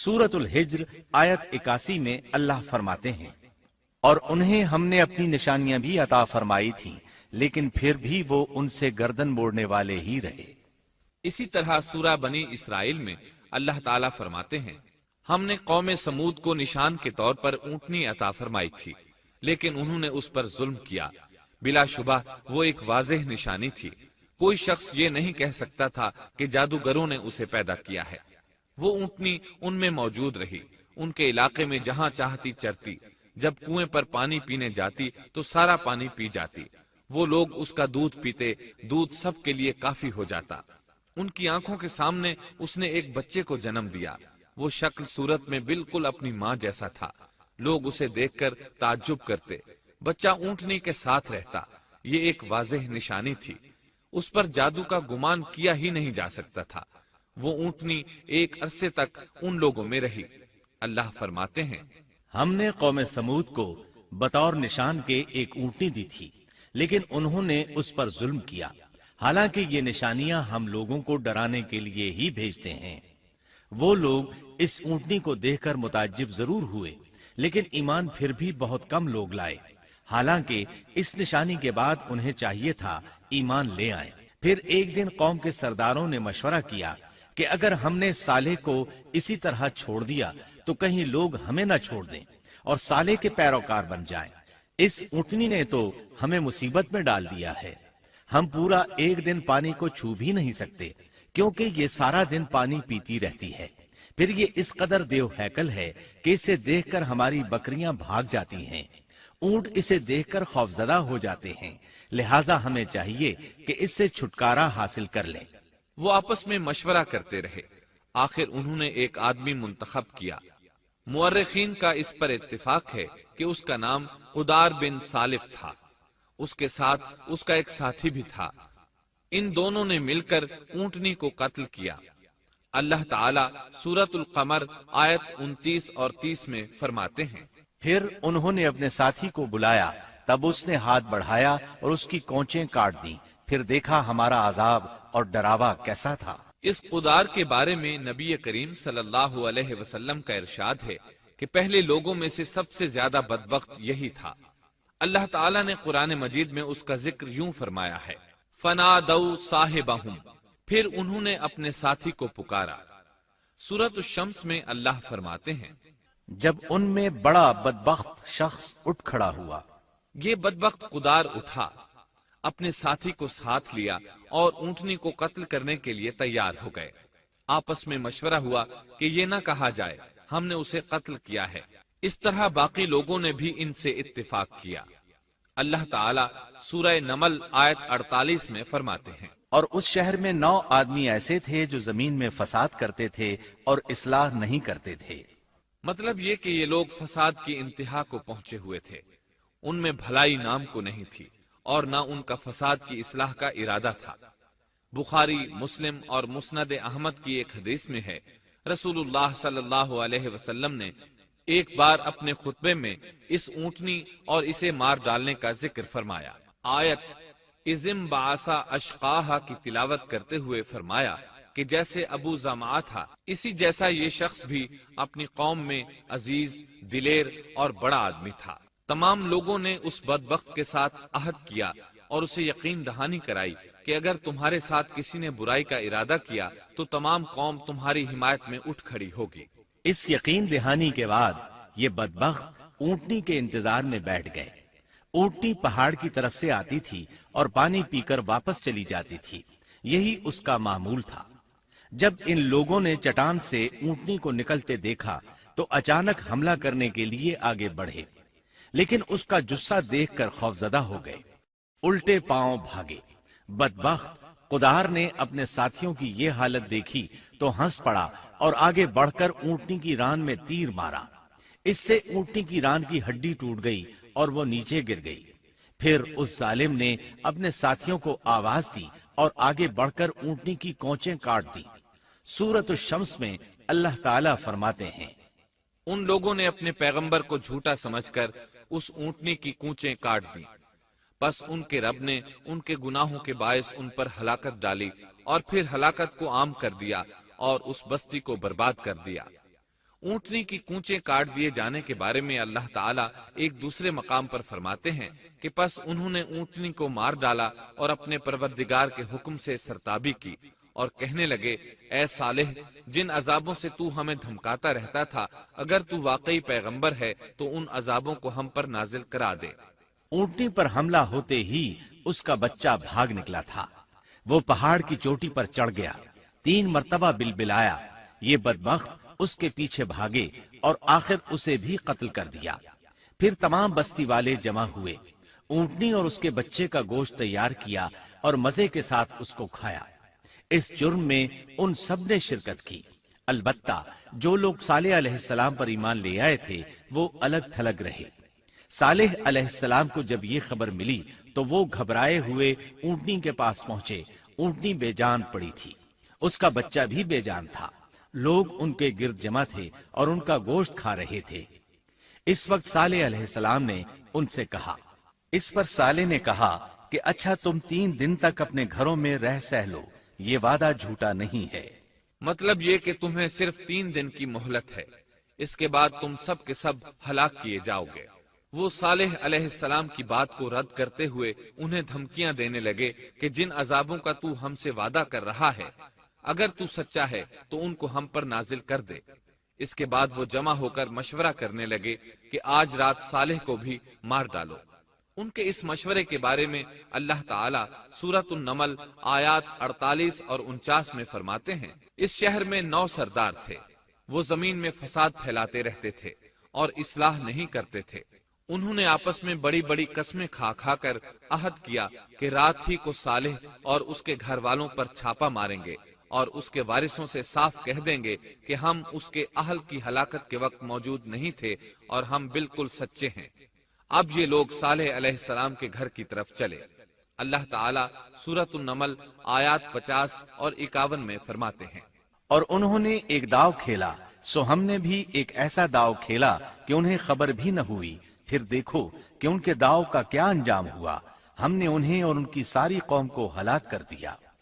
सूरत उल हिज्र आयत 81 में अल्लाह फरमाते हैं, और उन्हें हमने अपनी निशानियां भी अता फरमाई थीं, लेकिन फिर भी वो उनसे गर्दन मोड़ने वाले ही रहे। इसी तरह सूरा बनी इसराइल में अल्लाह ताला फरमाते हैं, हमने कौम समूद को निशान के तौर पर ऊंटनी अता फरमाई थी, लेकिन उन्होंने उस पर जुल्म किया। बिलाशुबा वो एक वाज़ेह निशानी थी। कोई शख्स ये नहीं कह सकता था कि जादूगरों ने उसे पैदा किया है। वो ऊंटनी उनमें मौजूद रही, उनके इलाके में जहां चाहती चरती। जब कुएं पर पानी पीने जाती तो सारा पानी पी जाती। वो लोग उसका दूध पीते, दूध सबके लिए काफी हो जाता। उनकी आंखों के सामने उसने एक बच्चे को जन्म दिया। वो शक्ल सूरत में बिल्कुल अपनी माँ जैसा था। लोग उसे देखकर ताज्जुब करते। बच्चा ऊंटनी के साथ रहता। ये एक वाज़ेह निशानी थी। उस पर जादू का गुमान किया ही नहीं जा सकता था। वो ऊंटनी एक अरसे तक उन लोगों में रही। अल्लाह फरमाते हैं, हमने कौम समूद को बतौर निशान के एक ऊंटनी दी थी, लेकिन उन्होंने उस पर जुल्म किया। हालांकि ये निशानियां हम लोगों को डराने के लिए ही भेजते हैं। वो लोग इस ऊंटनी को देखकर मुताज्जिब जरूर हुए, लेकिन ईमान फिर भी बहुत कम लोग लाए। हालांकि इस निशानी के बाद उन्हें चाहिए था ईमान ले आए। फिर एक दिन कौम के सरदारों ने मशवरा किया कि अगर हमने सालेह को इसी तरह छोड़ दिया तो कहीं लोग हमें न छोड़ दें और सालेह के पैरोकार बन जाएं। इस ऊंटनी ने तो हमें मुसीबत में डाल दिया है। हम पूरा एक दिन पानी को छू भी नहीं सकते, क्योंकि ये सारा दिन पानी पीती रहती है। फिर ये इस कदर देव हैकल है कि इसे देखकर हमारी बकरियां भाग जाती हैं। ऊंट इसे देखकर खौफजदा हो जाते हैं। लिहाजा हमें चाहिए कि इससे छुटकारा हासिल कर लें। वो आपस में मशवरा करते रहे। आखिर उन्होंने एक आदमी मुंतखब किया। मुअर्रिखीन का इस पर इत्तिफाक है कि उसका नाम कुदार बिन सालिफ था। उसके साथ उसका एक साथी भी था। इन दोनों ने मिलकर ऊंटनी को कत्ल किया। अल्लाह ताला सूरतुल कमर आयत 29 और 30 में फरमाते हैं, फिर उन्होंने अपने साथी को बुलाया, तब उसने हाथ बढ़ाया और उसकी कोंचें काट दी। फिर देखा हमारा अजाब और डरावा कैसा था। इस कुदार के बारे में नबी करीम सल्लल्लाहु अलैहि वसल्लम का इरशाद है कि पहले लोगों में से सबसे ज्यादा बदबख्त यही था। अल्लाह ताला ने कुरान मजीद में उसका जिक्र यूं फरमाया है, फनादौ साहिबहुम, फिर उन्होंने अपने साथी को पुकारा। सूरत शम्स में अल्लाह फरमाते हैं, जब उनमें बड़ा बदबख्त शख्स उठ खड़ा हुआ। ये बदबख्त कुदार उठा, अपने साथी को साथ लिया और ऊंटनी को कत्ल करने के लिए तैयार हो गए। आपस में मशवरा हुआ कि ये न कहा जाए हमने उसे कत्ल किया है। इस तरह बाकी लोगों ने भी इनसे इत्तिफाक किया। अल्लाह ताला सूरह नमल आयत 48 में फरमाते हैं, और उस शहर में 9 आदमी ऐसे थे जो जमीन में फसाद करते थे और इस्लाह नहीं करते थे। मतलब ये कि ये लोग फसाद की इंतहा को पहुंचे हुए थे। उनमें भलाई नाम को नहीं थी और न उनका फसाद की इस्लाह का इरादा था। बुखारी, मुस्लिम और मुस्नद अहमद की एक हदीस में है, रसूलुल्लाह सल्लल्लाहु अलैहि वसल्लम ने एक बार अपने खुतबे में इस ऊंटनी और इसे मार डालने का जिक्र फरमाया। आयत इज़िम बासा अशकाहा की तिलावत करते हुए फरमाया कि जैसे अबू जमा था, इसी जैसा ये शख्स भी अपनी कौम में अजीज, दिलेर और बड़ा आदमी था। तमाम लोगों ने उस बदबख्त के साथ अहद किया और उसे यकीन दहानी कराई कि अगर तुम्हारे साथ किसी ने बुराई का इरादा किया तो तमाम कौम तुम्हारी हिमायत में उठ खड़ी होगी। इस यकीन दहानी के बाद ये बदबख्त ऊंटनी के इंतजार में बैठ गए। ऊंटनी पहाड़ की तरफ से आती थी और पानी पीकर वापस चली जाती थी। यही उसका मामूल था। जब इन लोगों ने चट्टान से ऊंटनी को निकलते देखा तो अचानक हमला करने के लिए आगे बढ़े, लेकिन उसका जुस्सा देखकर खौफजदा हो गए, उल्टे पांव भागे। बदबख्त कुदार ने अपने साथियों की ये हालत देखी तो हंस पड़ा और आगे बढ़कर ऊंटनी की रान में तीर मारा। इससे ऊंटनी की रान की हड्डी टूट गई और वो नीचे गिर गई। फिर उस जालिम ने अपने साथियों को आवाज दी और आगे बढ़कर ऊंटनी की कोंचें काट दी। सूरत शम्स में अल्लाह ताला फरमाते हैं, उन लोगों ने अपने पैगंबर को झूठा समझकर उस ऊंटनी की कूंचें काट दी। बस उनके रब ने उनके गुनाहों के बायस उन पर हलाकत डाली और फिर हलाकत को आम कर दिया और उस बस्ती को बर्बाद कर दिया। اونٹنی کی کونچیں کاٹ دیے جانے کے بارے میں اللہ تعالیٰ ایک دوسرے مقام پر فرماتے ہیں کہ پس انہوں نے اونٹنی کو مار ڈالا اور اپنے پروردگار کے حکم سے سرتابی کی اور کہنے لگے اے صالح جن عذابوں سے تو ہمیں دھمکاتا رہتا تھا اگر تو واقعی پیغمبر ہے تو ان عذابوں کو ہم پر نازل کرا دے۔ اونٹنی پر حملہ ہوتے ہی اس کا بچہ بھاگ نکلا تھا۔ وہ پہاڑ کی چوٹی پر چڑھ گیا، 3 مرتبہ بلبلایا۔ یہ بدبخت اس کے پیچھے بھاگے اور آخر اسے بھی قتل کر دیا۔ پھر تمام بستی والے جمع ہوئے، اونٹنی اور اس کے بچے کا گوشت تیار کیا اور مزے کے ساتھ اس کو کھایا۔ اس جرم میں ان سب نے شرکت کی، البتہ جو لوگ صالح علیہ السلام پر ایمان لے آئے تھے وہ الگ تھلگ رہے۔ صالح علیہ السلام کو جب یہ خبر ملی تو وہ گھبرائے ہوئے اونٹنی کے پاس پہنچے۔ اونٹنی بے جان پڑی تھی، اس کا بچہ بھی بے جان تھا۔ لوگ ان کے گرد جمع تھے اور ان کا گوشت کھا رہے تھے۔ اس وقت صالح علیہ السلام نے ان سے کہا، اس پر صالح نے کہا کہ اچھا تم 3 دن تک اپنے گھروں میں رہ سہ لو، یہ وعدہ جھوٹا نہیں ہے۔ مطلب یہ کہ تمہیں صرف 3 دن کی مہلت ہے، اس کے بعد تم سب کے سب ہلاک کیے جاؤ گے۔ وہ صالح علیہ السلام کی بات کو رد کرتے ہوئے انہیں دھمکیاں دینے لگے کہ جن عذابوں کا تو ہم سے وعدہ کر رہا ہے اگر تو سچا ہے تو ان کو ہم پر نازل کر دے۔ اس کے بعد وہ جمع ہو کر مشورہ کرنے لگے کہ آج رات صالح کو بھی مار ڈالو۔ ان کے اس مشورے کے بارے میں اللہ تعالیٰ سورۃ النمل آیات 48 اور 49 میں فرماتے ہیں، اس شہر میں 9 سردار تھے، وہ زمین میں فساد پھیلاتے رہتے تھے اور اصلاح نہیں کرتے تھے۔ انہوں نے آپس میں بڑی بڑی قسمیں کھا کھا کر عہد کیا کہ رات ہی کو صالح اور اس کے گھر والوں پر چھاپا ماریں گے اور اس کے وارثوں سے صاف کہہ دیں گے کہ ہم اس کے اہل کی ہلاکت کے وقت موجود نہیں تھے اور ہم بالکل سچے ہیں۔ اب یہ لوگ صالح علیہ السلام کے گھر کی طرف چلے۔ اللہ تعالیٰ سورۃ النمل آیات 50 اور 51 میں فرماتے ہیں، اور انہوں نے ایک داؤ کھیلا، سو ہم نے بھی ایک ایسا داؤ کھیلا کہ انہیں خبر بھی نہ ہوئی۔ پھر دیکھو کہ ان کے داؤ کا کیا انجام ہوا، ہم نے انہیں اور ان کی ساری قوم کو ہلاک کر دیا۔